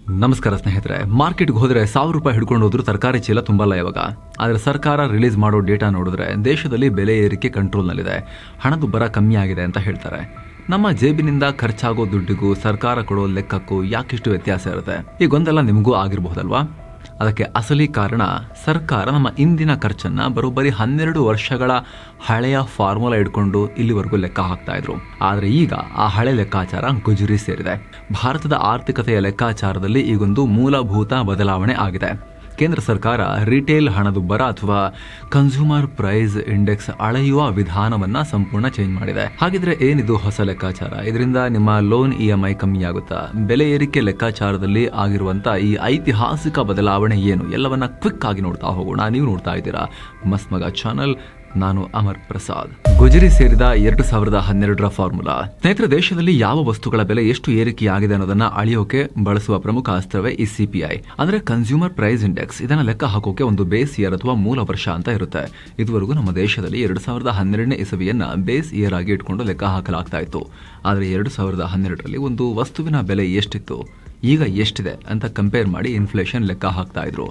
ನಮಸ್ಕಾರ ಸ್ನೇಹಿತರೆ, ಮಾರ್ಕೆಟ್ಗೆ ಹೋದರೆ 1000 ರೂಪಾಯಿ ಹಿಡ್ಕೊಂಡು ಹೋದ್ರೂ ತರಕಾರಿ ಚೀಲ ತುಂಬಲ್ಲ ಇವಾಗ. ಆದರೆ ಸರ್ಕಾರ ರಿಲೀಸ್ ಮಾಡೋ ಡೇಟಾ ನೋಡಿದ್ರೆ ದೇಶದಲ್ಲಿ ಬೆಲೆ ಏರಿಕೆ ಕಂಟ್ರೋಲ್ನಲ್ಲಿದೆ, ಹಣದುಬ್ಬರ ಕಮ್ಮಿ ಆಗಿದೆ ಅಂತ ಹೇಳ್ತಾರೆ. ನಮ್ಮ ಜೇಬಿನಿಂದ ಖರ್ಚಾಗೋ ದುಡ್ಡಿಗೂ ಸರ್ಕಾರ ಕೊಡೋ ಲೆಕ್ಕಕ್ಕೂ ಯಾಕಿಷ್ಟು ವ್ಯತ್ಯಾಸ ಇರುತ್ತೆ? ಈ ಗೊಂದಲ ನಿಮಗೂ ಆಗಿರಬಹುದಲ್ವಾ? ಅದಕ್ಕೆ ಅಸಲಿ ಕಾರಣ, ಸರ್ಕಾರ ನಮ್ಮ ಇಂದಿನ ಖರ್ಚನ್ನ ಬರೋಬ್ಬರಿ 12 ವರ್ಷಗಳ ಹಳೆಯ ಫಾರ್ಮುಲಾ ಇಟ್ಕೊಂಡು ಇಲ್ಲಿವರೆಗೂ ಲೆಕ್ಕ ಹಾಕ್ತಾ ಇದ್ರು. ಆದರೆ ಈಗ ಆ ಹಳೆ ಲೆಕ್ಕಾಚಾರ ಗುಜರಿ ಸೇರಿದೆ. ಭಾರತದ ಆರ್ಥಿಕತೆಯ ಲೆಕ್ಕಾಚಾರದಲ್ಲಿ ಈಗೊಂದು ಮೂಲಭೂತ ಬದಲಾವಣೆ ಆಗಿದೆ. ಕೇಂದ್ರ ಸರ್ಕಾರ ರಿಟೇಲ್ ಹಣದುಬ್ಬರ ಅಥವಾ ಕನ್ಸ್ಯೂಮರ್ ಪ್ರೈಸ್ ಇಂಡೆಕ್ಸ್ ಅಳೆಯುವ ವಿಧಾನವನ್ನ ಸಂಪೂರ್ಣ ಚೇಂಜ್ ಮಾಡಿದೆ. ಹಾಗಿದ್ರೆ ಏನಿದು ಹೊಸ ಲೆಕ್ಕಾಚಾರ? ಇದರಿಂದ ನಿಮ್ಮ ಲೋನ್ EMI ಕಮ್ಮಿ ಆಗುತ್ತಾ? ಬೆಲೆ ಏರಿಕೆ ಲೆಕ್ಕಾಚಾರದಲ್ಲಿ ಆಗಿರುವಂತ ಈ ಐತಿಹಾಸಿಕ ಬದಲಾವಣೆ ಏನು? ಎಲ್ಲವನ್ನ ಕ್ವಿಕ್ ಆಗಿ ನೋಡ್ತಾ ಹೋಗೋಣ. ನೀವು ನೋಡ್ತಾ ಇದ್ದೀರಾ ಮಸ್ತ್ ಮಗ ಚಾನಲ್. ನಾನು ಅಮರ್ ಪ್ರಸಾದ್. ಗುಜರಿ ಸೇರಿದ 2012ರ ಫಾರ್ಮುಲಾ. ಸ್ನೇಹಿತರೆ, ದೇಶದಲ್ಲಿ ಯಾವ ವಸ್ತುಗಳ ಬೆಲೆ ಎಷ್ಟು ಏರಿಕೆಯಾಗಿದೆ ಅನ್ನೋದನ್ನ ಅಳಿಯೋಕೆ ಬಳಸುವ ಪ್ರಮುಖ ಅಸ್ತ್ರವೇ ಈ CPI, ಅಂದ್ರೆ ಕನ್ಸ್ಯೂಮರ್ ಪ್ರೈಸ್ ಇಂಡೆಕ್ಸ್. ಇದನ್ನ ಲೆಕ್ಕ ಹಾಕೋಕೆ ಒಂದು ಬೇಸ್ ಇಯರ್ ಅಥವಾ ಮೂಲ ವರ್ಷ ಅಂತ ಇರುತ್ತೆ. ಇದುವರೆಗೂ ನಮ್ಮ ದೇಶದಲ್ಲಿ 2012ನೇ ಇಸವಿಯನ್ನ ಬೇಸ್ ಇಯರ್ ಆಗಿ ಇಟ್ಕೊಂಡು ಲೆಕ್ಕ ಹಾಕಲಾಗ್ತಾ ಇತ್ತು. ಆದರೆ 2012ರಲ್ಲಿ ಒಂದು ವಸ್ತುವಿನ ಬೆಲೆ ಎಷ್ಟಿತ್ತು, ಈಗ ಎಷ್ಟಿದೆ ಅಂತ ಕಂಪೇರ್ ಮಾಡಿ ಇನ್ಫ್ಲೇಷನ್ ಲೆಕ್ಕ ಹಾಕ್ತಾ ಇದ್ರು.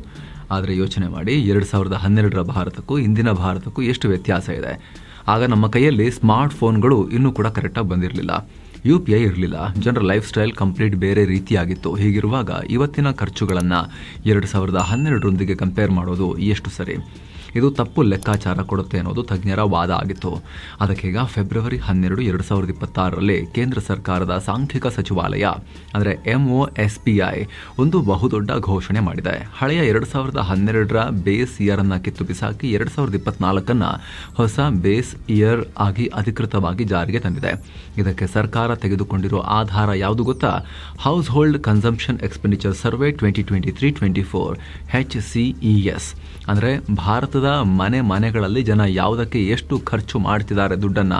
ಆದರೆ ಯೋಚನೆ ಮಾಡಿ, 2012ರ ಭಾರತಕ್ಕೂ ಇಂದಿನ ಭಾರತಕ್ಕೂ ಎಷ್ಟು ವ್ಯತ್ಯಾಸ ಇದೆ. ಆಗ ನಮ್ಮ ಕೈಯಲ್ಲಿ ಸ್ಮಾರ್ಟ್ ಫೋನ್ಗಳು ಇನ್ನೂ ಕೂಡ ಕರೆಕ್ಟಾಗಿ ಬಂದಿರಲಿಲ್ಲ, UPI ಇರಲಿಲ್ಲ, ಜನರ ಲೈಫ್ ಸ್ಟೈಲ್ ಕಂಪ್ಲೀಟ್ ಬೇರೆ ರೀತಿಯಾಗಿತ್ತು. ಹೀಗಿರುವಾಗ ಇವತ್ತಿನ ಖರ್ಚುಗಳನ್ನು 2012ರೊಂದಿಗೆ ಕಂಪೇರ್ ಮಾಡೋದು ಎಷ್ಟು ಸರಿ? ಇದು ತಪ್ಪು ಲೆಕ್ಕಾಚಾರ ಕೊಡುತ್ತೆ ಅನ್ನೋದು ತಜ್ಞರ ವಾದ ಆಗಿತ್ತು. ಅದಕ್ಕೀಗ ಫೆಬ್ರವರಿ 12, 2026ರಲ್ಲಿ ಕೇಂದ್ರ ಸರ್ಕಾರದ ಸಾಂಖ್ಯಿಕ ಸಚಿವಾಲಯ ಅಂದರೆ MOSPI ಒಂದು ಬಹುದೊಡ್ಡ ಘೋಷಣೆ ಮಾಡಿದೆ. ಹಳೆಯ 2012ರ ಬೇಸ್ ಇಯರ್ ಅನ್ನ ಕಿತ್ತು ಬಿಸಾಕಿ 2024ನ್ನ ಹೊಸ ಬೇಸ್ ಇಯರ್ ಆಗಿ ಅಧಿಕೃತವಾಗಿ ಜಾರಿಗೆ ತಂದಿದೆ. ಇದಕ್ಕೆ ಸರ್ಕಾರ ತೆಗೆದುಕೊಂಡಿರೋ ಆಧಾರ ಯಾವುದು ಗೊತ್ತಾ? House hold consumption expenditure survey 2023-24 HCES. ಅಂದರೆ ಭಾರತದ ಮನೆಗಳಲ್ಲಿ ಜನ ಯಾವುದಕ್ಕೆ ಎಷ್ಟು ಖರ್ಚು ಮಾಡ್ತಿದ್ದಾರೆ ದುಡ್ಡನ್ನ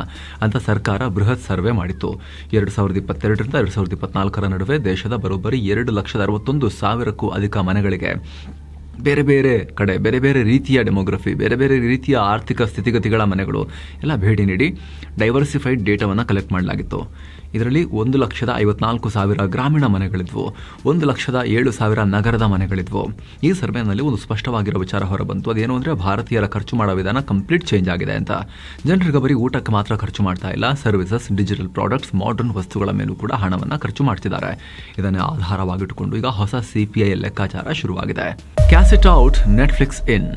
ಅಂತ ಸರ್ಕಾರ ಬೃಹತ್ ಸರ್ವೆ ಮಾಡಿತ್ತು. 2022ರಿಂದ 2024ರ ನಡುವೆ ದೇಶದ ಬರೋಬ್ಬರಿ 2,61,000ಕ್ಕೂ ಅಧಿಕ ಮನೆಗಳಿಗೆ ಬೇರೆ ಬೇರೆ ಕಡೆ ಬೇರೆ ಬೇರೆ ರೀತಿಯ ಡೆಮೋಗ್ರಫಿ, ಬೇರೆ ಬೇರೆ ರೀತಿಯ ಆರ್ಥಿಕ ಸ್ಥಿತಿಗತಿಗಳ ಮನೆಗಳು ಎಲ್ಲ ಭೇಟಿ ನೀಡಿ ಡೈವರ್ಸಿಫೈಡ್ ಡೇಟಾವನ್ನು ಕಲೆಕ್ಟ್ ಮಾಡಲಾಗಿತ್ತು. ಇದರಲ್ಲಿ 1,54,000 ಗ್ರಾಮೀಣ ಮನೆಗಳಿದ್ವು, 1,07,000 ನಗರದ ಮನೆಗಳಿದ್ವು. ಈ ಸರ್ವೆನಲ್ಲಿ ಒಂದು ಸ್ಪಷ್ಟವಾಗಿರೋ ವಿಚಾರ ಹೊರಬಂತು. ಅದೇನು ಅಂದರೆ, ಭಾರತೀಯರ ಖರ್ಚು ಮಾಡೋ ವಿಧಾನ ಕಂಪ್ಲೀಟ್ ಚೇಂಜ್ ಆಗಿದೆ ಅಂತ. ಜನರಿಗೆ ಬರೀ ಊಟಕ್ಕೆ ಮಾತ್ರ ಖರ್ಚು ಮಾಡ್ತಾ ಇಲ್ಲ, ಸರ್ವಿಸಸ್, ಡಿಜಿಟಲ್ ಪ್ರಾಡಕ್ಟ್ಸ್, ಮಾಡರ್ನ್ ವಸ್ತುಗಳ ಮೇಲೂ ಕೂಡ ಹಣವನ್ನು ಖರ್ಚು ಮಾಡ್ತಿದ್ದಾರೆ. ಇದನ್ನೇ ಆಧಾರವಾಗಿಟ್ಟುಕೊಂಡು ಈಗ ಹೊಸ CPI ಲೆಕ್ಕಾಚಾರ ಶುರುವಾಗಿದೆ. ಕ್ಯಾಶ್ ಇಟ್ ಔಟ್, ನೆಟ್ಫ್ಲಿಕ್ಸ್ ಇನ್.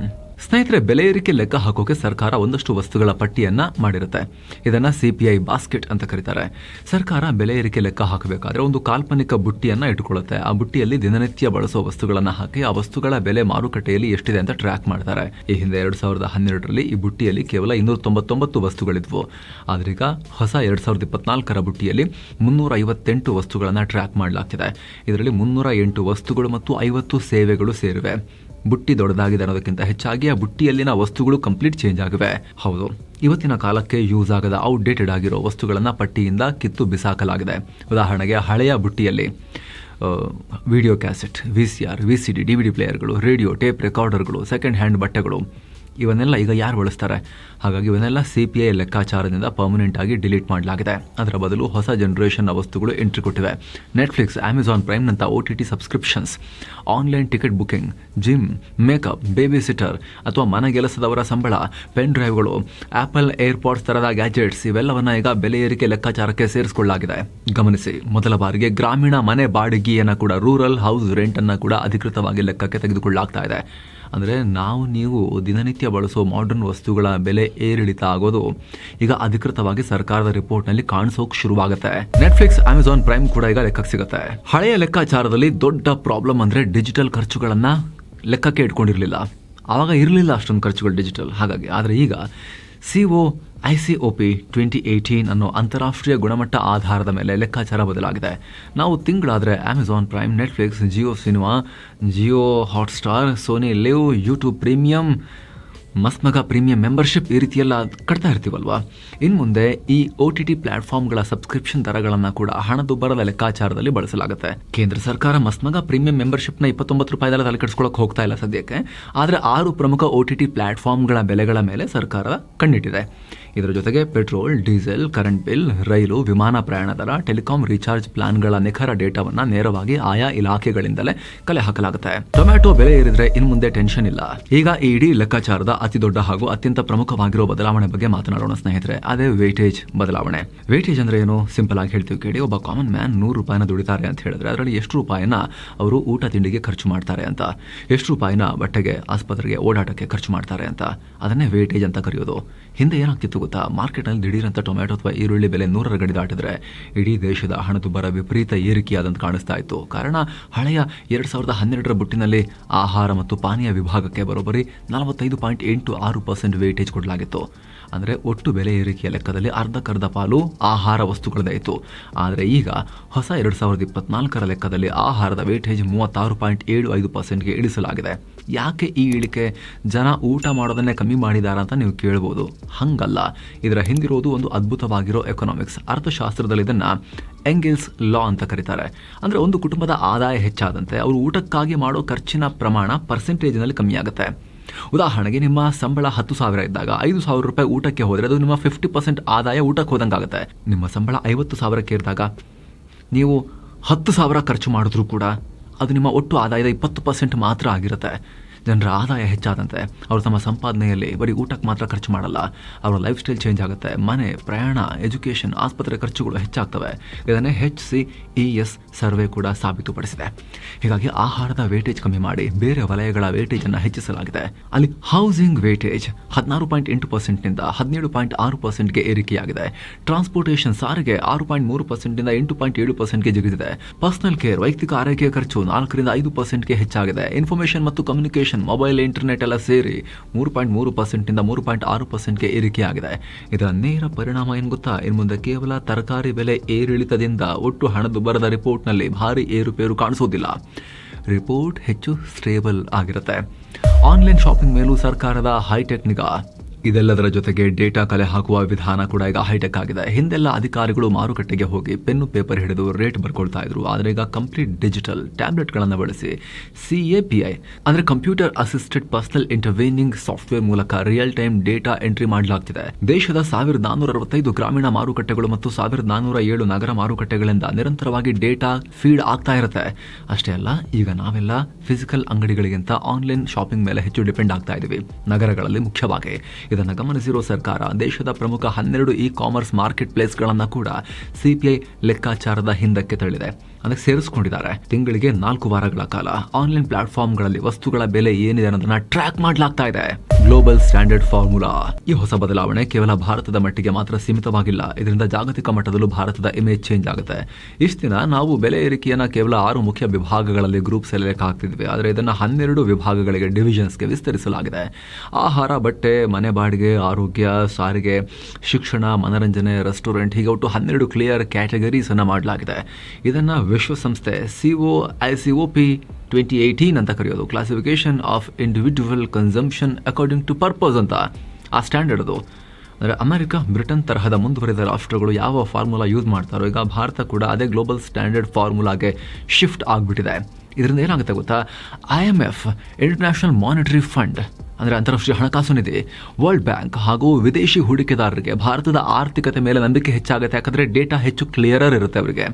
ಸ್ನೇಹಿತರೆ, ಬೆಲೆ ಏರಿಕೆ ಲೆಕ್ಕ ಹಾಕೋಕೆ ಸರ್ಕಾರ ಒಂದಷ್ಟು ವಸ್ತುಗಳ ಪಟ್ಟಿಯನ್ನ ಮಾಡಿರುತ್ತೆ. ಇದನ್ನ CPI ಬಾಸ್ಕೆಟ್ ಅಂತ ಕರೀತಾರೆ. ಸರ್ಕಾರ ಬೆಲೆ ಏರಿಕೆ ಲೆಕ್ಕ ಹಾಕಬೇಕಾದ್ರೆ ಒಂದು ಕಾಲ್ಪನಿಕ ಬುಟ್ಟಿಯನ್ನ ಇಟ್ಟುಕೊಳ್ಳುತ್ತೆ. ಆ ಬುಟ್ಟಿಯಲ್ಲಿ ದಿನನಿತ್ಯ ಬಳಸೋ ವಸ್ತುಗಳನ್ನ ಹಾಕಿ ಆ ವಸ್ತುಗಳ ಬೆಲೆ ಮಾರುಕಟ್ಟೆಯಲ್ಲಿ ಎಷ್ಟಿದೆ ಅಂತ ಟ್ರ್ಯಾಕ್ ಮಾಡ್ತಾರೆ. ಈ ಹಿಂದೆ 2012ರಲ್ಲಿ ಈ ಬುಟ್ಟಿಯಲ್ಲಿ ಕೇವಲ 299 ವಸ್ತುಗಳಿದ್ವು. ಆದ್ರೀಗ ಹೊಸ 2024ರ ಬುಟ್ಟಿಯಲ್ಲಿ 358 ವಸ್ತುಗಳನ್ನ ಟ್ರ್ಯಾಕ್ ಮಾಡಲಾಗ್ತಿದೆ. ಇದರಲ್ಲಿ 308 ವಸ್ತುಗಳು ಮತ್ತು 50 ಸೇವೆಗಳು ಸೇರಿವೆ. ಬುಟ್ಟಿ ದೊಡ್ಡದಾಗಿದೆ ಅನ್ನೋದಕ್ಕಿಂತ ಹೆಚ್ಚಾಗಿ ಆ ಬುಟ್ಟಿಯಲ್ಲಿನ ವಸ್ತುಗಳು ಕಂಪ್ಲೀಟ್ ಚೇಂಜ್ ಆಗಿವೆ. ಹೌದು, ಇವತ್ತಿನ ಕಾಲಕ್ಕೆ ಯೂಸ್ ಆಗದ ಔಟ್ಡೇಟೆಡ್ ಆಗಿರೋ ವಸ್ತುಗಳನ್ನು ಪಟ್ಟಿಯಿಂದ ಕಿತ್ತು ಬಿಸಾಕಲಾಗಿದೆ. ಉದಾಹರಣೆಗೆ, ಹಳೆಯ ಬುಟ್ಟಿಯಲ್ಲಿ video cassette, VCR, VCD, DVD ಪ್ಲೇಯರ್ಗಳು, ರೇಡಿಯೋ, ಟೇಪ್ ರೆಕಾರ್ಡರ್ಗಳು, ಸೆಕೆಂಡ್ ಹ್ಯಾಂಡ್ ಬಟ್ಟೆಗಳು, ಇವನ್ನೆಲ್ಲ ಈಗ ಯಾರು ಬಳಸ್ತಾರೆ? ಹಾಗಾಗಿ ಇವನ್ನೆಲ್ಲ CPI ಲೆಕ್ಕಾಚಾರದಿಂದ ಪರ್ಮನೆಂಟ್ ಆಗಿ ಡಿಲೀಟ್ ಮಾಡಲಾಗಿದೆ. ಅದರ ಬದಲು ಹೊಸ ಜನರೇಷನ್ನ ವಸ್ತುಗಳು ಎಂಟ್ರಿ ಕೊಟ್ಟಿವೆ. ನೆಟ್ಫ್ಲಿಕ್ಸ್, ಅಮೆಜಾನ್ ಪ್ರೈಮ್ನಂಥ OTT subscriptions, online ticket booking, gym, makeup, babysitter ಅಥವಾ ಮನೆಗೆಲಸದವರ ಸಂಬಳ, ಪೆನ್ ಡ್ರೈವ್ಗಳು, ಆಪಲ್ ಏರ್ಪಾಡ್ಸ್ ತರಹದ ಗ್ಯಾಜೆಟ್ಸ್, ಇವೆಲ್ಲವನ್ನ ಈಗ ಬೆಲೆ ಏರಿಕೆ ಲೆಕ್ಕಾಚಾರಕ್ಕೆ ಸೇರಿಸಿಕೊಳ್ಳಲಾಗಿದೆ. ಗಮನಿಸಿ, ಮೊದಲ ಬಾರಿಗೆ ಗ್ರಾಮೀಣ ಮನೆ ಬಾಡಿಗೆಯನ್ನು ಕೂಡ, ರೂರಲ್ ಹೌಸ್ ರೆಂಟ್ ಅನ್ನು ಕೂಡ ಅಧಿಕೃತವಾಗಿ ಲೆಕ್ಕಕ್ಕೆ ತೆಗೆದುಕೊಳ್ಳಲಾಗ್ತಾ ಇದೆ. ಅಂದರೆ ನೀವು ದಿನನಿತ್ಯ ಬಳಸೋ ಮಾಡರ್ನ್ ವಸ್ತುಗಳ ಬೆಲೆ ಏರಿಳಿತ ಆಗೋದು ಈಗ ಅಧಿಕೃತವಾಗಿ ಸರ್ಕಾರದ ರಿಪೋರ್ಟ್ನಲ್ಲಿ ಕಾಣಿಸೋಕೆ ಶುರುವಾಗುತ್ತೆ. ನೆಟ್ಫ್ಲಿಕ್ಸ್, ಅಮೆಜಾನ್ ಪ್ರೈಮ್ ಕೂಡ ಈಗ ಲೆಕ್ಕಕ್ಕೆ ಸಿಗುತ್ತೆ. ಹಳೆಯ ಲೆಕ್ಕಾಚಾರದಲ್ಲಿ ದೊಡ್ಡ ಪ್ರಾಬ್ಲಮ್ ಅಂದರೆ ಡಿಜಿಟಲ್ ಖರ್ಚುಗಳನ್ನು ಲೆಕ್ಕಕ್ಕೆ ಇಟ್ಕೊಂಡಿರಲಿಲ್ಲ. ಆವಾಗ ಇರಲಿಲ್ಲ ಅಷ್ಟೊಂದು ಖರ್ಚುಗಳು ಡಿಜಿಟಲ್. ಹಾಗಾಗಿ ಆದರೆ ಈಗ ICOP 2018 ಅನ್ನೋ ಅಂತಾರಾಷ್ಟ್ರೀಯ ಗುಣಮಟ್ಟ ಆಧಾರದ ಮೇಲೆ ಲೆಕ್ಕಾಚಾರ ಬದಲಾಗಿದೆ. ನಾವು ತಿಂಗಳಾದರೆ Amazon Prime, Netflix, Jio cinema, Jio Hotstar, Sony Liv, YouTube Premium, ಮಸ್ತ್ ಮಗ ಪ್ರೀಮಿಯಂ ಮೆಂಬರ್ಶಿಪ್ ಈ ರೀತಿಯೆಲ್ಲ ಕಟ್ತಾ ಇರ್ತೀವಲ್ವಾ. ಇನ್ನು ಮುಂದೆ ಈ OTT ಪ್ಲಾಟ್ಫಾರ್ಮ್ಗಳ ಸಬ್ಸ್ಕ್ರಿಪ್ಷನ್ ದರಗಳನ್ನು ಕೂಡ ಹಣದುಬ್ಬರದ ಲೆಕ್ಕಾಚಾರದಲ್ಲಿ ಬಳಸಲಾಗುತ್ತೆ. ಕೇಂದ್ರ ಸರ್ಕಾರ ಮಸ್ತ್ ಮಗ ಪ್ರೀಮಿಯಂ ಮೆಂಬರ್ಶಿಪ್ನ 29 ರೂಪಾಯಿದೆಲ್ಲ ತಲೆ ಕೆಡಿಸ್ಕೊಳ್ಳೋಕೆ ಹೋಗ್ತಾ ಇಲ್ಲ ಸದ್ಯಕ್ಕೆ. ಆದರೆ 6 ಪ್ರಮುಖ OTT ಪ್ಲಾಟ್ಫಾರ್ಮ್ಗಳ ಬೆಲೆಗಳ ಮೇಲೆ ಸರ್ಕಾರ ಕಣ್ಣಿಟ್ಟಿದೆ. ಇದರ ಜೊತೆಗೆ ಪೆಟ್ರೋಲ್, ಡೀಸೆಲ್, ಕರೆಂಟ್ ಬಿಲ್, ರೈಲು, ವಿಮಾನ ಪ್ರಯಾಣ ದರ, ಟೆಲಿಕಾಂ ರೀಚಾರ್ಜ್ ಪ್ಲಾನ್ಗಳ ನಿಖರ ಡೇಟಾವನ್ನ ನೇರವಾಗಿ ಆಯಾ ಇಲಾಖೆಗಳಿಂದಲೇ ಕಲೆ ಹಾಕಲಾಗುತ್ತೆ. ಟೊಮ್ಯಾಟೊ ಬೆಲೆ ಏರಿದ್ರೆ ಇನ್ನು ಮುಂದೆ ಟೆನ್ಷನ್ ಇಲ್ಲ. ಈಗ ಈ ಇಡೀ ಲೆಕ್ಕಾಚಾರದ ಅತಿ ದೊಡ್ಡ ಹಾಗೂ ಅತ್ಯಂತ ಪ್ರಮುಖವಾಗಿರುವ ಬದಲಾವಣೆ ಬಗ್ಗೆ ಮಾತನಾಡೋಣ ಸ್ನೇಹಿತರೆ. ಅದೇ ವೇಟೇಜ್ ಬದಲಾವಣೆ. ವೇಟೇಜ್ ಅಂದ್ರೆ ಏನು? ಸಿಂಪಲ್ ಆಗಿ ಹೇಳ್ತೀವಿ ಕೇಳಿ. ಒಬ್ಬ ಕಾಮನ್ ಮ್ಯಾನ್ 100 ರೂಪಾಯಿನ ದುಡಿತಾರೆ ಅಂತ ಹೇಳಿದ್ರೆ ಅದರಲ್ಲಿ ಎಷ್ಟು ರೂಪಾಯಿನ ಅವರು ಊಟ ತಿಂಡಿಗೆ ಖರ್ಚು ಮಾಡ್ತಾರೆ ಅಂತ, ಎಷ್ಟು ರೂಪಾಯಿನ ಬಟ್ಟೆಗೆ, ಆಸ್ಪತ್ರೆಗೆ, ಓಡಾಟಕ್ಕೆ ಖರ್ಚು ಮಾಡ್ತಾರೆ ಅಂತ, ಅದನ್ನೇ ವೇಟೇಜ್ ಅಂತ ಕರೆಯೋದು. ಹಿಂದೆ ಏನಾಗ್ತಿತ್ತು ಗೊತ್ತಾ? ಮಾರ್ಕೆಟ್ನಲ್ಲಿ ದಿಢೀರಂತ ಟೊಮ್ಯಾಟೊ ಅಥವಾ ಈರುಳ್ಳಿ ಬೆಲೆ 100ರ ಗಡಿ ದಾಟಿದ್ರೆ ಇಡೀ ದೇಶದ ಹಣದುಬ್ಬರ ವಿಪರೀತ ಏರಿಕೆಯಾದಂತ ಕಾಣಿಸ್ತಾ ಇತ್ತು. ಕಾರಣ ಹಳೆಯ 2012ರ ಬುಟ್ಟಿನಲ್ಲಿ ಆಹಾರ ಮತ್ತು ಪಾನೀಯ ವಿಭಾಗಕ್ಕೆ ಬರೋಬ್ಬರಿ 45.86% ವೇಟೇಜ್ ಕೊಡಲಾಗಿತ್ತು. ಅಂದರೆ ಒಟ್ಟು ಬೆಲೆ ಏರಿಕೆಯ ಲೆಕ್ಕದಲ್ಲಿ ಅರ್ಧಕ್ಕರ್ಧ ಪಾಲು ಆಹಾರ ವಸ್ತುಗಳದೇ ಇತ್ತು. ಆದರೆ ಈಗ ಹೊಸ 2024ರ ಲೆಕ್ಕದಲ್ಲಿ ಆಹಾರದ ವೇಟೇಜ್ 36.75%ಗೆ ಇಳಿಸಲಾಗಿದೆ. ಯಾಕೆ ಈ ಇಳಿಕೆ? ಜನ ಊಟ ಮಾಡೋದನ್ನೇ ಕಮ್ಮಿ ಮಾಡಿದಾರ ಅಂತ ನೀವು ಕೇಳ್ಬೋದು. ಹಂಗಲ್ಲ. ಇದರ ಹಿಂದಿರೋದು ಒಂದು ಅದ್ಭುತವಾಗಿರೋ ಎಕನಾಮಿಕ್ಸ್. ಅರ್ಥಶಾಸ್ತ್ರದಲ್ಲಿ ಇದನ್ನ ಎಂಗೆಲ್ಸ್ ಲಾ ಅಂತ ಕರೀತಾರೆ. ಅಂದರೆ ಒಂದು ಕುಟುಂಬದ ಆದಾಯ ಹೆಚ್ಚಾದಂತೆ ಅವರು ಊಟಕ್ಕಾಗಿ ಮಾಡೋ ಖರ್ಚಿನ ಪ್ರಮಾಣ ಪರ್ಸೆಂಟೇಜ್ನಲ್ಲಿ ಕಮ್ಮಿ ಆಗುತ್ತೆ. ಉದಾಹರಣೆಗೆ ನಿಮ್ಮ ಸಂಬಳ 10,000 ಇದ್ದಾಗ 5,000 ರೂಪಾಯಿ ಊಟಕ್ಕೆ ಹೋದರೆ ಅದು ನಿಮ್ಮ 50% ಆದಾಯ ಊಟಕ್ಕೆ ಹೋದಂಗಾಗುತ್ತೆ. ನಿಮ್ಮ ಸಂಬಳ 50,000ಕ್ಕೆ ಇರಿದಾಗ ನೀವು 10,000 ಖರ್ಚು ಮಾಡಿದ್ರೂ ಕೂಡ ಅದು ನಿಮ್ಮ ಒಟ್ಟು ಆದಾಯದ 20% ಮಾತ್ರ ಆಗಿರುತ್ತೆ. ಜನರ ಆದಾಯ ಹೆಚ್ಚಾದಂತೆ ಅವರು ತಮ್ಮ ಸಂಪಾದನೆಯಲ್ಲಿ ಬರೀ ಊಟಕ್ಕೆ ಮಾತ್ರ ಖರ್ಚು ಮಾಡಲ್ಲ, ಅವರ ಲೈಫ್ ಸ್ಟೈಲ್ ಚೇಂಜ್ ಆಗುತ್ತೆ. ಮನೆ, ಪ್ರಯಾಣ, ಎಜುಕೇಷನ್, ಆಸ್ಪತ್ರೆ ಖರ್ಚುಗಳು ಹೆಚ್ಚಾಗ್ತವೆ. ಇದನ್ನೇ HCES ಸರ್ವೆ ಕೂಡ ಸಾಬೀತುಪಡಿಸಿದೆ. ಹೀಗಾಗಿ ಆಹಾರದ ವೇಟೇಜ್ ಕಮ್ಮಿ ಮಾಡಿ ಬೇರೆ ವಲಯಗಳ ವೇಟೇಜನ್ನು ಹೆಚ್ಚಿಸಲಾಗಿದೆ. ಅಲ್ಲಿ ಹೌಸಿಂಗ್ ವೇಟೇಜ್ 16.8%ನಿಂದ 17.6%ಗೆ ಏರಿಕೆಯಾಗಿದೆ. ಟ್ರಾನ್ಸ್ಪೋರ್ಟೇಷನ್, ಸಾರಿಗೆ 6.3%ನಿಂದ 8.7%ಗೆ ಜಿಗಿದಿದೆ. ಪರ್ಸನಲ್ ಕೇರ್, ವೈಯಕ್ತಿಕ ಆರೈಕೆಯ ಖರ್ಚು 4ರಿಂದ 5%ಗೆ ಹೆಚ್ಚಾಗಿದೆ. ಇನ್ಫಾರ್ಮೇಷನ್ ಮತ್ತು ಕಮ್ಯುನಿಕೇಷನ್, ಮೊಬೈಲ್, ಇಂಟರ್ನೆಟ್ ಎಲ್ಲ ಸೇರಿ 3.3%ನಿಂದ 3.6%ಗೆ ಏರಿಕೆಯಾಗಿದೆ. ಇದರ ನೇರ ಪರಿಣಾಮ ಏನು ಗೊತ್ತಾ? ಇನ್ನು ಮುಂದೆ ಕೇವಲ ತರಕಾರಿ ಬೆಲೆ ಏರಿಳಿತದಿಂದ ಒಟ್ಟು ಹಣದುಬ್ಬರದ ರಿಪೋರ್ಟ್ನಲ್ಲಿ ಭಾರಿ ಏರುಪೇರು ಕಾಣಿಸೋದಿಲ್ಲ. ರಿಪೋರ್ಟ್ ಹೆಚ್ಚು ಸ್ಟೇಬಲ್ ಆಗಿರುತ್ತೆ. ಆನ್ಲೈನ್ ಶಾಪಿಂಗ್ ಮೇಲೂ ಸರ್ಕಾರದ ಹೈಟೆಕ್ ನಿಗಾ. ಇದೆಲ್ಲದರ ಜೊತೆಗೆ ಡೇಟಾ ಕಲೆ ಹಾಕುವ ವಿಧಾನ ಕೂಡ ಈಗ ಹೈಟೆಕ್ ಆಗಿದೆ. ಹಿಂದೆಲ್ಲ ಅಧಿಕಾರಿಗಳು ಮಾರುಕಟ್ಟೆಗೆ ಹೋಗಿ ಪೆನ್ನು ಪೇಪರ್ ಹಿಡಿದು ರೇಟ್ ಬರ್ಕೊಳ್ತಾ ಇದ್ರು. ಆದರೆ ಈಗ ಕಂಪ್ಲೀಟ್ ಡಿಜಿಟಲ್ ಟ್ಯಾಬ್ಲೆಟ್ಗಳನ್ನು ಬಳಸಿ CAPI ಅಂದರೆ ಕಂಪ್ಯೂಟರ್ ಅಸಿಸ್ಟೆಡ್ ಪರ್ಸನಲ್ ಇಂಟರ್ವೇನಿಂಗ್ ಸಾಫ್ಟ್ವೇರ್ ಮೂಲಕ ರಿಯಲ್ ಟೈಮ್ ಡೇಟಾ ಎಂಟ್ರಿ ಮಾಡಲಾಗ್ತಿದೆ. ದೇಶದ 1465 ಗ್ರಾಮೀಣ ಮಾರುಕಟ್ಟೆಗಳು ಮತ್ತು 1407 ನಗರ ಮಾರುಕಟ್ಟೆಗಳಿಂದ ನಿರಂತರವಾಗಿ ಡೇಟಾ ಫೀಡ್ ಆಗ್ತಾ ಇರುತ್ತೆ. ಅಷ್ಟೇ ಅಲ್ಲ, ಈಗ ನಾವೆಲ್ಲ ಫಿಸಿಕಲ್ ಅಂಗಡಿಗಳಿಗಿಂತ ಆನ್ಲೈನ್ ಶಾಪಿಂಗ್ ಮೇಲೆ ಹೆಚ್ಚು ಡಿಪೆಂಡ್ ಆಗ್ತಾ ಇದೀವಿ, ನಗರಗಳಲ್ಲಿ ಮುಖ್ಯವಾಗಿ. ಇದನ್ನು ಗಮನಿಸಿರೋ ಸರ್ಕಾರ ದೇಶದ ಪ್ರಮುಖ 12 ಇ-ಕಾಮರ್ಸ್ ಮಾರ್ಕೆಟ್ ಪ್ಲೇಸ್ಗಳನ್ನು ಕೂಡ CPI ಲೆಕ್ಕಾಚಾರದ ಹಿಂದಕ್ಕೆ ತಳ್ಳಿದೆ, ಅದಕ್ಕೆ ಸೇರಿಸಿಕೊಂಡಿದ್ದಾರೆ. ತಿಂಗಳಿಗೆ 4 ವಾರಗಳ ಕಾಲ ಆನ್ಲೈನ್ ಪ್ಲಾಟ್ಫಾರ್ಮ್ಗಳಲ್ಲಿ ವಸ್ತುಗಳ ಬೆಲೆ ಏನಿದೆ ಅನ್ನೋದನ್ನ ಟ್ರ್ಯಾಕ್ ಮಾಡಲಾಗ್ತಾ ಇದೆ. Global standard formula. ಈ ಹೊಸ ಬದಲಾವಣೆ ಕೇವಲ ಭಾರತದ ಮಟ್ಟಿಗೆ ಮಾತ್ರ ಸೀಮಿತವಾಗಿಲ್ಲ. ಇದರಿಂದ ಜಾಗತಿಕ ಮಟ್ಟದಲ್ಲೂ ಭಾರತದ ಇಮೇಜ್ ಚೇಂಜ್ ಆಗುತ್ತೆ. ಇಷ್ಟು ದಿನ ನಾವು ಬೆಲೆ ಏರಿಕೆಯನ್ನ ಕೇವಲ 6 ಮುಖ್ಯ ವಿಭಾಗಗಳಲ್ಲಿ ಗ್ರೂಪ್ಸ್ ಅಲ್ಲಿ ಲೆಕ್ಕ ಹಾಕ್ತಿದ್ವಿ. ಆದರೆ ಇದನ್ನು 12 ವಿಭಾಗಗಳಿಗೆ, ಡಿವಿಷನ್ಸ್ಗೆ ವಿಸ್ತರಿಸಲಾಗಿದೆ. ಆಹಾರ, ಬಟ್ಟೆ, ಮನೆ ಬಾಡಿಗೆ, ಆರೋಗ್ಯ, ಸಾರಿಗೆ, ಶಿಕ್ಷಣ, ಮನರಂಜನೆ, ರೆಸ್ಟೋರೆಂಟ್, ಹೀಗೆ ಒಟ್ಟು 12 ಕ್ಲಿಯರ್ ಕ್ಯಾಟಗರೀಸ್ ಅನ್ನ ಮಾಡಲಾಗಿದೆ. ಇದನ್ನ ವಿಶ್ವಸಂಸ್ಥೆ COP 2018 ಅಂತ ಕರೆಯೋದು. Classification of individual consumption according to purpose ಅಂತ ಆ ಸ್ಟ್ಯಾಂಡರ್ಡ್ ಅದು. ಅಂದರೆ ಅಮೆರಿಕ, ಬ್ರಿಟನ್ ತರಹದ ಮುಂದುವರಿದ ರಾಷ್ಟ್ರಗಳು ಯಾವ ಫಾರ್ಮುಲಾ ಯೂಸ್ ಮಾಡ್ತಾರೋ ಈಗ ಭಾರತ ಕೂಡ ಅದೇ ಗ್ಲೋಬಲ್ ಸ್ಟ್ಯಾಂಡರ್ಡ್ ಫಾರ್ಮುಲಾಗೆ ಶಿಫ್ಟ್ ಆಗಿಬಿಟ್ಟಿದೆ. ಇದರಿಂದ ಏನಾಗುತ್ತೆ ಗೊತ್ತಾ? IMF, ಇಂಟರ್ನ್ಯಾಷನಲ್ ಮಾನಿಟರಿ ಫಂಡ್ ಅಂದರೆ ಅಂತಾರಾಷ್ಟ್ರೀಯ ಹಣಕಾಸು ನಿಧಿ, ವರ್ಲ್ಡ್ ಬ್ಯಾಂಕ್ ಹಾಗೂ ವಿದೇಶಿ ಹೂಡಿಕೆದಾರರಿಗೆ ಭಾರತದ ಆರ್ಥಿಕತೆ ಮೇಲೆ ನಂಬಿಕೆ ಹೆಚ್ಚಾಗುತ್ತೆ. ಯಾಕಂದರೆ ಡೇಟಾ ಹೆಚ್ಚು ಕ್ಲಿಯರರ್ ಇರುತ್ತೆ, ಅವರಿಗೆ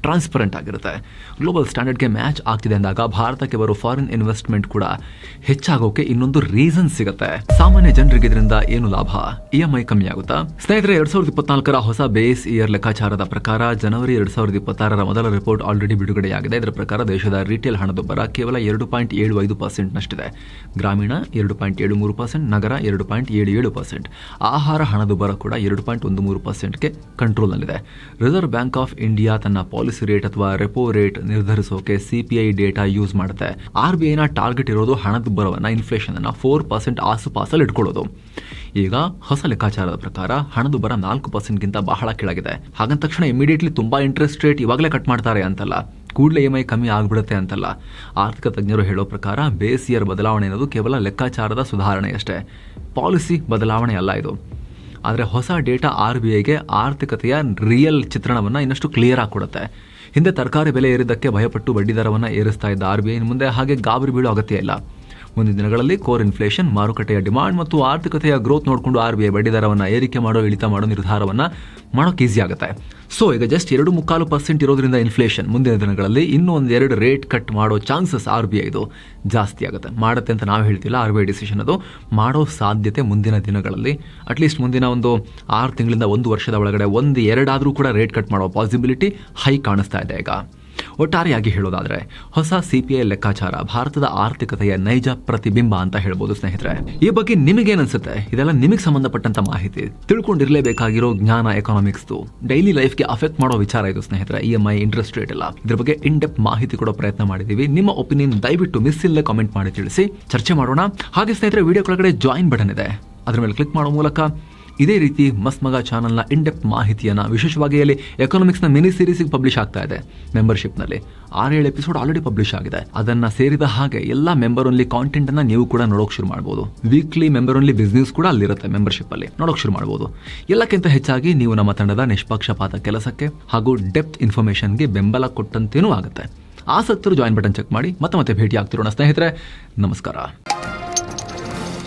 ಟ್ರಾನ್ಸ್ಪರೆಂಟ್ ಆಗಿರುತ್ತೆ. ಗ್ಲೋಬಲ್ ಸ್ಟ್ಯಾಂಡರ್ಡ್ಗೆ ಮ್ಯಾಚ್ ಆಗ್ತಿದೆ ಅಂದಾಗ ಭಾರತಕ್ಕೆ ಬರೋ ಫಾರಿನ್ ಇನ್ವೆಸ್ಟ್ಮೆಂಟ್ ಕೂಡ ಹೆಚ್ಚಾಗೋಕೆ ಇನ್ನೊಂದು ರೀಸನ್ ಸಿಗುತ್ತೆ. ಸಾಮಾನ್ಯ ಜನರಿಗೆ ಇದರಿಂದ ಏನು ಲಾಭ? EMI ಕಮ್ಮಿ ಆಗುತ್ತಾ? ಸ್ನೇಹಿತರೆ, 2024ರ ಹೊಸ ಬೇಸ್ ಇಯರ್ ಲೆಕ್ಕಾಚಾರದ ಪ್ರಕಾರ ಜನವರಿ 2026ರ ಮೊದಲ ರಿಪೋರ್ಟ್ ಆಲ್ರೆಡಿ ಬಿಡುಗಡೆಯಾಗಿದೆ. ಇದರ ಪ್ರಕಾರ ದೇಶದ ರಿಟೇಲ್ ಹಣದುಬ್ಬರ ಕೇವಲ 2.75%ನಷ್ಟಿದೆ. ಗ್ರಾಮೀಣ 2.73%, ನಗರ 2.77%. ಆಹಾರ ಹಣದುಬ್ಬರ ಕೂಡ 2.13%ಗೆ ಕಂಟ್ರೋಲ್ನಲ್ಲಿದೆ. ರಿಸರ್ವ್ ಬ್ಯಾಂಕ್ ಆಫ್ ಇಂಡಿಯಾ ತನ್ನ ಪಾಲಿಸಿ ರೇಟ್ ಅಥವಾ ರೆಪೋ ರೇಟ್ ನಿರ್ಧರಿಸೋಕೆ CPI ಡೇಟಾ ಯೂಸ್ ಮಾಡುತ್ತೆ. RBIನ ಟಾರ್ಗೆಟ್ ಇರೋದು ಹಣದುಬ್ಬರವನ್ನು, ಇನ್ಫ್ಲೇಷನ್ ಅನ್ನು 4% ಆಸುಪಾಸಲ್ಲಿ ಇಟ್ಕೊಳ್ಳೋದು. ಈಗ ಹೊಸ ಲೆಕ್ಕಾಚಾರದ ಪ್ರಕಾರ ಹಣದುಬ್ಬರ 4%ಗಿಂತ ಬಹಳ ಕೆಳಗಿದೆ. ಹಾಗಂದ ತಕ್ಷಣ ಇಮಿಡಿಯೇಟ್ಲಿ ತುಂಬಾ ಇಂಟ್ರೆಸ್ಟ್ ರೇಟ್ ಇವಾಗಲೇ ಕಟ್ ಮಾಡ್ತಾರೆ ಅಂತಲ್ಲ, ಕೂಡಲೇ EMI ಕಮ್ಮಿ ಆಗಿಬಿಡುತ್ತೆ ಅಂತಲ್ಲ. ಆರ್ಥಿಕ ತಜ್ಞರು ಹೇಳೋ ಪ್ರಕಾರ ಬೇಸ್ ಇಯರ್ ಬದಲಾವಣೆ ಅನ್ನೋದು ಕೇವಲ ಲೆಕ್ಕಾಚಾರದ ಸುಧಾರಣೆಯಷ್ಟೇ, ಪಾಲಿಸಿ ಬದಲಾವಣೆ ಅಲ್ಲ ಇದು. ಆದರೆ ಹೊಸ ಡೇಟಾ RBIಗೆ ಆರ್ಥಿಕತೆಯ ರಿಯಲ್ ಚಿತ್ರಣವನ್ನು ಇನ್ನಷ್ಟು ಕ್ಲಿಯರ್ ಆಗಿ ಕೊಡುತ್ತೆ. ಹಿಂದೆ ತರಕಾರಿ ಬೆಲೆ ಏರಿದ್ದಕ್ಕೆ ಭಯಪಟ್ಟು ಬಡ್ಡಿ ದರವನ್ನು ಏರಿಸ್ತಾ ಇದ್ದ RBI ಮುಂದೆ ಹಾಗೆ ಗಾಬರಿ ಬೀಳೋ ಅಗತ್ಯ ಇಲ್ಲ. ಮುಂದಿನ ದಿನಗಳಲ್ಲಿ ಕೋರ್ ಇನ್ಫ್ಲೇಷನ್, ಮಾರುಕಟ್ಟೆಯ ಡಿಮಾಂಡ್ ಮತ್ತು ಆರ್ಥಿಕತೆಯ ಗ್ರೋತ್ ನೋಡಿಕೊಂಡು RBI ಬಡ್ಡಿ ದರವನ್ನು ಏರಿಕೆ ಮಾಡೋ ಇಳಿತ ಮಾಡೋ ನಿರ್ಧಾರವನ್ನು ಮಾಡೋಕೆ ಈಸಿ ಆಗುತ್ತೆ. ಸೊ ಈಗ ಜಸ್ಟ್ 2.25% ಇರೋದ್ರಿಂದ ಇನ್ಫ್ಲೇಷನ್ ಮುಂದಿನ ದಿನಗಳಲ್ಲಿ ಇನ್ನೂ 1-2 ರೇಟ್ ಕಟ್ ಮಾಡೋ ಚಾನ್ಸಸ್ RBI ಇದು ಜಾಸ್ತಿ ಆಗುತ್ತೆ. ಮಾಡುತ್ತೆ ಅಂತ ನಾವು ಹೇಳ್ತಿಲ್ಲ, RBI ಡಿಸಿಷನ್ ಅದು ಮಾಡೋ ಸಾಧ್ಯತೆ ಮುಂದಿನ ದಿನಗಳಲ್ಲಿ ಅಟ್ಲೀಸ್ಟ್ ಮುಂದಿನ ಒಂದು 6 ತಿಂಗಳಿಂದ 1 ವರ್ಷದ ಒಳಗಡೆ 1-2 ಆದರೂ ಕೂಡ ರೇಟ್ ಕಟ್ ಮಾಡೋ ಪಾಸಿಬಿಲಿಟಿ ಹೈ ಕಾಣಿಸ್ತಾ ಇದೆ ಈಗ. ಒಟ್ಟಾರೆಯಾಗಿ ಹೇಳೋದಾದ್ರೆ ಹೊಸ CPI ಲೆಕ್ಕಾಚಾರ ಭಾರತದ ಆರ್ಥಿಕತೆಯ ನೈಜ ಪ್ರತಿಬಿಂಬ ಅಂತ ಹೇಳ್ಬೋದು ಸ್ನೇಹಿತರೆ. ಈ ಬಗ್ಗೆ ನಿಮಗೇನನ್ಸುತ್ತೆ? ಇದೆಲ್ಲ ನಿಮಗೆ ಸಂಬಂಧಪಟ್ಟಂತ ಮಾಹಿತಿ, ತಿಳ್ಕೊಂಡಿರ್ಲೇಬೇಕಾಗಿರೋ ಜ್ಞಾನ ಎಕನಾಮಿಕ್ಸ್ದು, ಡೈಲಿ ಲೈಫ್ಗೆ ಅಫೆಕ್ಟ್ ಮಾಡೋ ವಿಚಾರ ಇದು ಸ್ನೇಹಿತರೆ. EMI, ಇಂಟ್ರೆಸ್ಟ್ ರೇಟ್ ಎಲ್ಲ ಇದ್ರ ಬಗ್ಗೆ ಇನ್ ಡೆಪ್ತ್ ಮಾಹಿತಿ ಕೊಡೋ ಪ್ರಯತ್ನ ಮಾಡಿದೀವಿ. ನಿಮ್ಮ ಒಪಿನಿಯನ್ ದಯವಿಟ್ಟು ಮಿಸ್ ಇಲ್ಲದೆ ಕಾಮೆಂಟ್ ಮಾಡಿ ತಿಳಿಸಿ, ಚರ್ಚೆ ಮಾಡೋಣ. ಹಾಗೆ ಸ್ನೇಹಿತರೆ, ವಿಡಿಯೋ ಕೆಳಗಡೆ ಜಾಯಿನ್ ಬಟನ್ ಇದೆ, ಅದ್ರ ಮೇಲೆ ಕ್ಲಿಕ್ ಮಾಡೋ ಮೂಲಕ ಇದೇ ರೀತಿ ಮಸ್ತ್ ಮಗ ಚಾನಲ್ನ ಇನ್ ಡೆಪ್ತ್ ಮಾಹಿತಿಯನ್ನು, ವಿಶೇಷವಾಗಿ ಅಲ್ಲಿ ಎಕನಾಮಿಕ್ಸ್ನ ಮಿನಿ ಸೀರೀಸಿಗೆ ಪಬ್ಲಿಷ್ ಆಗ್ತಾ ಇದೆ ಮೆಂಬರ್ಶಿಪ್ನಲ್ಲಿ. 6-7 ಎಪಿಸೋಡ್ ಆಲ್ರೆಡಿ ಪಬ್ಲಿಷ್ ಆಗಿದೆ. ಅದನ್ನು ಸೇರಿದ ಹಾಗೆ ಎಲ್ಲ ಮೆಂಬರ್ ಓನ್ಲಿ ಕಾಂಟೆಂಟನ್ನು ನೀವು ಕೂಡ ನೋಡೋಕೆ ಶುರು ಮಾಡ್ಬೋದು. ವೀಕ್ಲಿ ಮೆಂಬರ್ ಓನ್ಲಿ ಬಿಸ್ನೆಸ್ ಕೂಡ ಅಲ್ಲಿರುತ್ತೆ ಮೆಂಬರ್ಶಿಪ್ಪಲ್ಲಿ, ನೋಡೋಕೆ ಶುರು ಮಾಡ್ಬೋದು. ಎಲ್ಲಕ್ಕಿಂತ ಹೆಚ್ಚಾಗಿ ನೀವು ನಮ್ಮ ತಂಡದ ನಿಷ್ಪಕ್ಷಪಾತ ಕೆಲಸಕ್ಕೆ ಹಾಗೂ ಡೆಪ್ತ್ ಇನ್ಫಾರ್ಮೇಷನ್ಗೆ ಬೆಂಬಲ ಕೊಟ್ಟಂತೇನೂ ಆಗುತ್ತೆ. ಆಸಕ್ತರು ಜಾಯಿನ್ ಬಟನ್ ಚೆಕ್ ಮಾಡಿ ಮತ್ತೆ ಭೇಟಿ ಆಗ್ತಿರೋಣ ಸ್ನೇಹಿತರೆ. ನಮಸ್ಕಾರ.